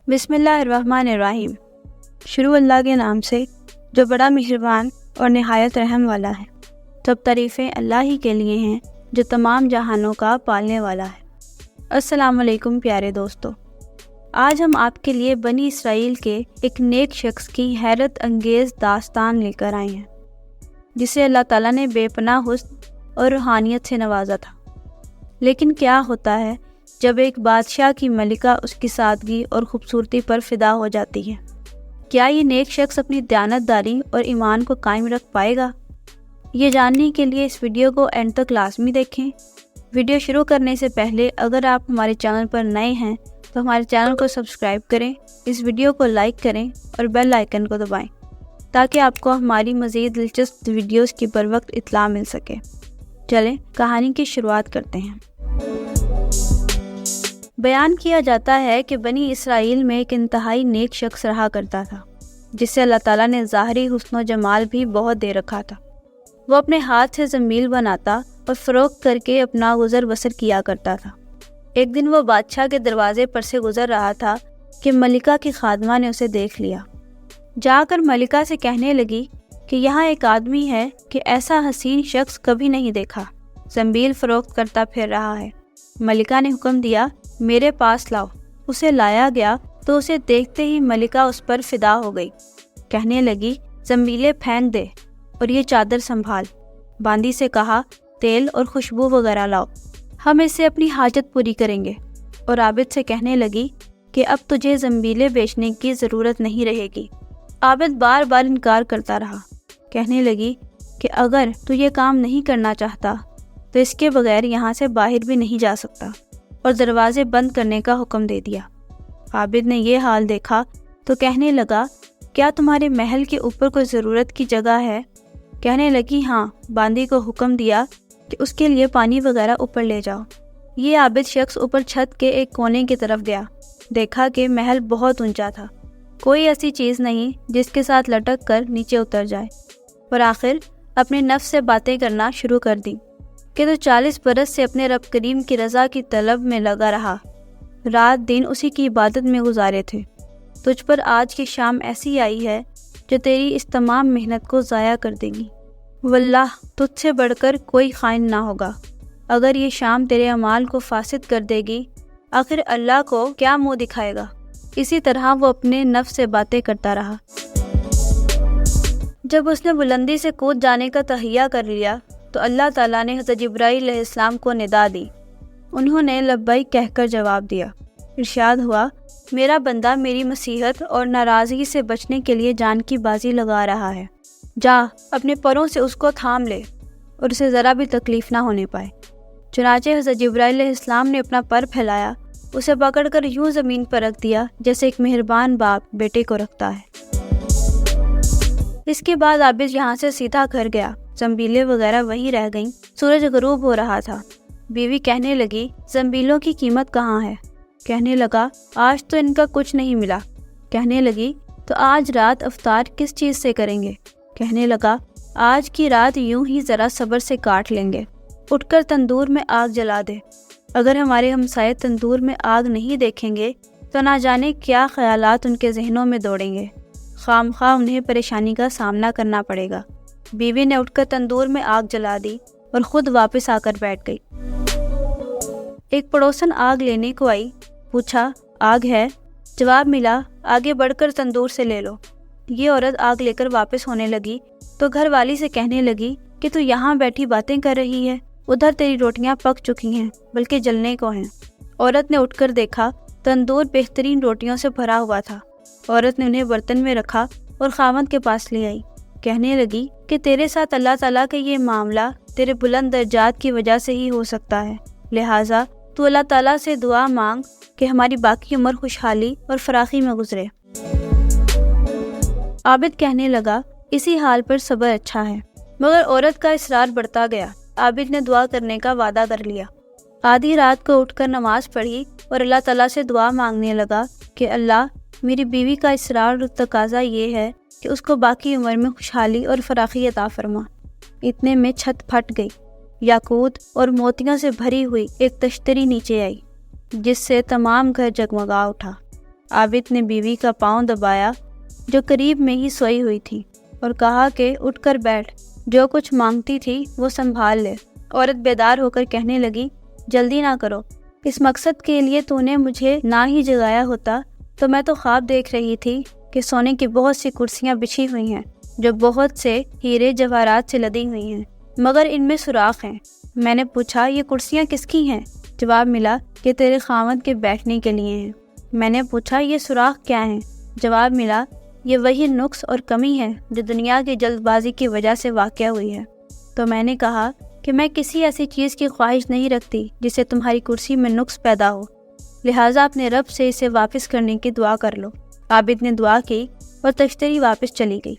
بسم اللہ الرحمن الرحیم۔ شروع اللہ کے نام سے جو بڑا مہربان اور نہایت رحم والا ہے۔ سب تعریفیں اللہ ہی کے لیے ہیں جو تمام جہانوں کا پالنے والا ہے۔ السلام علیکم پیارے دوستو، آج ہم آپ کے لیے بنی اسرائیل کے ایک نیک شخص کی حیرت انگیز داستان لے کر آئے ہیں، جسے اللہ تعالیٰ نے بے پناہ حسن اور روحانیت سے نوازا تھا۔ لیکن کیا ہوتا ہے جب ایک بادشاہ کی ملکہ اس کی سادگی اور خوبصورتی پر فدا ہو جاتی ہے؟ کیا یہ نیک شخص اپنی دیانتداری اور ایمان کو قائم رکھ پائے گا؟ یہ جاننے کے لیے اس ویڈیو کو اینڈ تک لازمی دیکھیں۔ ویڈیو شروع کرنے سے پہلے اگر آپ ہمارے چینل پر نئے ہیں تو ہمارے چینل کو سبسکرائب کریں، اس ویڈیو کو لائک کریں اور بیل آئیکن کو دبائیں تاکہ آپ کو ہماری مزید دلچسپ ویڈیوز کی بروقت اطلاع مل سکے۔ چلیں کہانی کی شروعات کرتے ہیں۔ بیان کیا جاتا ہے کہ بنی اسرائیل میں ایک انتہائی نیک شخص رہا کرتا تھا، جسے اللہ تعالیٰ نے ظاہری حسن و جمال بھی بہت دے رکھا تھا۔ وہ اپنے ہاتھ سے زنبیل بناتا اور فروخت کر کے اپنا گزر بسر کیا کرتا تھا۔ ایک دن وہ بادشاہ کے دروازے پر سے گزر رہا تھا کہ ملکہ کی خادمہ نے اسے دیکھ لیا۔ جا کر ملکہ سے کہنے لگی کہ یہاں ایک آدمی ہے کہ ایسا حسین شخص کبھی نہیں دیکھا، زنبیل فروخت کرتا پھر رہا ہے۔ ملکہ نے حکم دیا میرے پاس لاؤ۔ اسے لایا گیا تو اسے دیکھتے ہی ملکہ اس پر فدا ہو گئی۔ کہنے لگی زنبیلیں پھینک دے اور یہ چادر سنبھال۔ باندی سے کہا تیل اور خوشبو وغیرہ لاؤ، ہم اس سے اپنی حاجت پوری کریں گے۔ اور عابد سے کہنے لگی کہ اب تجھے زنبیلیں بیچنے کی ضرورت نہیں رہے گی۔ عابد بار بار انکار کرتا رہا۔ کہنے لگی کہ اگر تو یہ کام نہیں کرنا چاہتا تو اس کے بغیر یہاں سے باہر بھی نہیں جا سکتا، اور دروازے بند کرنے کا حکم دے دیا۔ عابد نے یہ حال دیکھا تو کہنے لگا کیا تمہارے محل کے اوپر کوئی ضرورت کی جگہ ہے؟ کہنے لگی ہاں۔ باندی کو حکم دیا کہ اس کے لیے پانی وغیرہ اوپر لے جاؤ۔ یہ عابد شخص اوپر چھت کے ایک کونے کی طرف گیا۔ دیکھا کہ محل بہت اونچا تھا، کوئی ایسی چیز نہیں جس کے ساتھ لٹک کر نیچے اتر جائے، اور آخر اپنے نفس سے باتیں کرنا شروع کر دی کہ تو 40 برس سے اپنے رب کریم کی رضا کی طلب میں لگا رہا، رات دن اسی کی عبادت میں گزارے تھے۔ تجھ پر آج کی شام ایسی آئی ہے جو تیری اس تمام محنت کو ضائع کر دے گی۔ واللہ تجھ سے بڑھ کر کوئی خائن نہ ہوگا۔ اگر یہ شام تیرے اعمال کو فاسد کر دے گی، آخر اللہ کو کیا منہ دکھائے گا؟ اسی طرح وہ اپنے نفس سے باتیں کرتا رہا۔ جب اس نے بلندی سے کود جانے کا تہیہ کر لیا تو اللہ تعالیٰ نے حضرت جبرائیل علیہ السلام کو ندا دی۔ انہوں نے لبیک کہہ کر جواب دیا۔ ارشاد ہوا میرا بندہ میری مصیحت اور ناراضگی سے بچنے کے لیے جان کی بازی لگا رہا ہے۔ جا اپنے پروں سے اس کو تھام لے اور اسے ذرا بھی تکلیف نہ ہونے پائے۔ چنانچہ حضرت جبرائیل علیہ السلام نے اپنا پر پھیلایا، اسے پکڑ کر یوں زمین پر رکھ دیا جیسے ایک مہربان باپ بیٹے کو رکھتا ہے۔ اس کے بعد عابد یہاں سے سیدھا گھر گیا۔ زنبیلیں وغیرہ وہیں رہ گئیں۔ سورج غروب ہو رہا تھا۔ بیوی کہنے لگی زنبیلوں کی قیمت کہاں ہے؟ کہنے لگا آج تو ان کا کچھ نہیں ملا۔ کہنے لگی تو آج رات افطار کس چیز سے کریں گے؟ کہنے لگا آج کی رات یوں ہی ذرا صبر سے کاٹ لیں گے۔ اٹھ کر تندور میں آگ جلا دے۔ اگر ہمارے ہمسائے تندور میں آگ نہیں دیکھیں گے تو نہ جانے کیا خیالات ان کے ذہنوں میں دوڑیں گے، خام خواہ انہیں پریشانی کا سامنا کرنا پڑے گا۔ بیوی نے اٹھ کر تندور میں آگ جلا دی اور خود واپس آ کر بیٹھ گئی۔ ایک پڑوسن آگ لینے کو آئی، پوچھا آگ ہے؟ جواب ملا آگے بڑھ کر تندور سے لے لو۔ یہ عورت آگ لے کر واپس ہونے لگی تو گھر والی سے کہنے لگی کہ تو یہاں بیٹھی باتیں کر رہی ہے، ادھر تیری روٹیاں پک چکی ہیں بلکہ جلنے کو ہیں۔ عورت نے اٹھ کر دیکھا تندور بہترین روٹیوں سے بھرا ہوا تھا۔ عورت نے انہیں برتن میں رکھا اور خاوند کے پاس لے آئی۔ کہنے لگی کہ تیرے ساتھ اللہ تعالیٰ کا یہ معاملہ تیرے بلند درجات کی وجہ سے ہی ہو سکتا ہے، لہٰذا تو اللہ تعالیٰ سے دعا مانگ کہ ہماری باقی عمر خوشحالی اور فراخی میں گزرے۔ عابد کہنے لگا اسی حال پر صبر اچھا ہے، مگر عورت کا اصرار بڑھتا گیا۔ عابد نے دعا کرنے کا وعدہ کر لیا۔ آدھی رات کو اٹھ کر نماز پڑھی اور اللہ تعالیٰ سے دعا مانگنے لگا کہ اللہ میری بیوی کا اصرار اور تقاضا یہ ہے کہ اس کو باقی عمر میں خوشحالی اور فراخی عطا فرما۔ اتنے میں چھت پھٹ گئی، یاقوت اور موتیوں سے بھری ہوئی ایک تشتری نیچے آئی، جس سے تمام گھر جگمگا اٹھا۔ عابد نے بیوی کا پاؤں دبایا جو قریب میں ہی سوئی ہوئی تھی اور کہا کہ اٹھ کر بیٹھ، جو کچھ مانگتی تھی وہ سنبھال لے۔ عورت بیدار ہو کر کہنے لگی، جلدی نہ کرو، اس مقصد کے لیے تو نے مجھے نہ ہی جگایا ہوتا تو میں تو خواب دیکھ رہی تھی کہ سونے کی بہت سی کرسیاں بچھی ہوئی ہیں جو بہت سے ہیرے جواہرات سے لدی ہوئی ہیں، مگر ان میں سوراخ ہیں۔ میں نے پوچھا، یہ کرسیاں کس کی ہیں؟ جواب ملا کہ تیرے خاوند کے بیٹھنے کے لیے ہیں۔ میں نے پوچھا، یہ سوراخ کیا ہیں؟ جواب ملا، یہ وہی نقص اور کمی ہے جو دنیا کی جلد بازی کی وجہ سے واقع ہوئی ہے۔ تو میں نے کہا کہ میں کسی ایسی چیز کی خواہش نہیں رکھتی جس سے تمہاری کرسی میں نقص پیدا ہو، لہٰذا اپنے رب سے اسے واپس کرنے کی دعا کر لو۔ عابد نے دعا کی اور تشتری واپس چلی گئی۔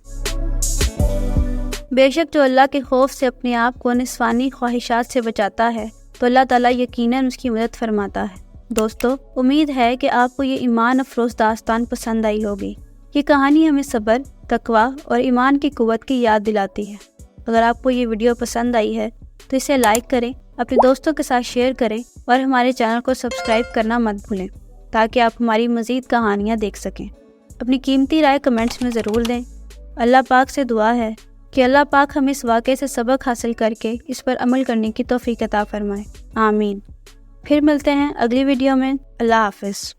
بے شک جو اللہ کے خوف سے اپنے آپ کو نسوانی خواہشات سے بچاتا ہے تو اللہ تعالیٰ یقیناً اس کی مدد فرماتا ہے۔ دوستو، امید ہے کہ آپ کو یہ ایمان افروز داستان پسند آئی ہوگی۔ یہ کہانی ہمیں صبر، تقوی اور ایمان کی قوت کی یاد دلاتی ہے۔ اگر آپ کو یہ ویڈیو پسند آئی ہے تو اسے لائک کریں، اپنے دوستوں کے ساتھ شیئر کریں اور ہمارے چینل کو سبسکرائب کرنا مت بھولیں تاکہ آپ ہماری مزید کہانیاں دیکھ سکیں۔ اپنی قیمتی رائے کمنٹس میں ضرور دیں۔ اللہ پاک سے دعا ہے کہ اللہ پاک ہمیں اس واقعے سے سبق حاصل کر کے اس پر عمل کرنے کی توفیق عطا فرمائے۔ آمین۔ پھر ملتے ہیں اگلی ویڈیو میں۔ اللہ حافظ۔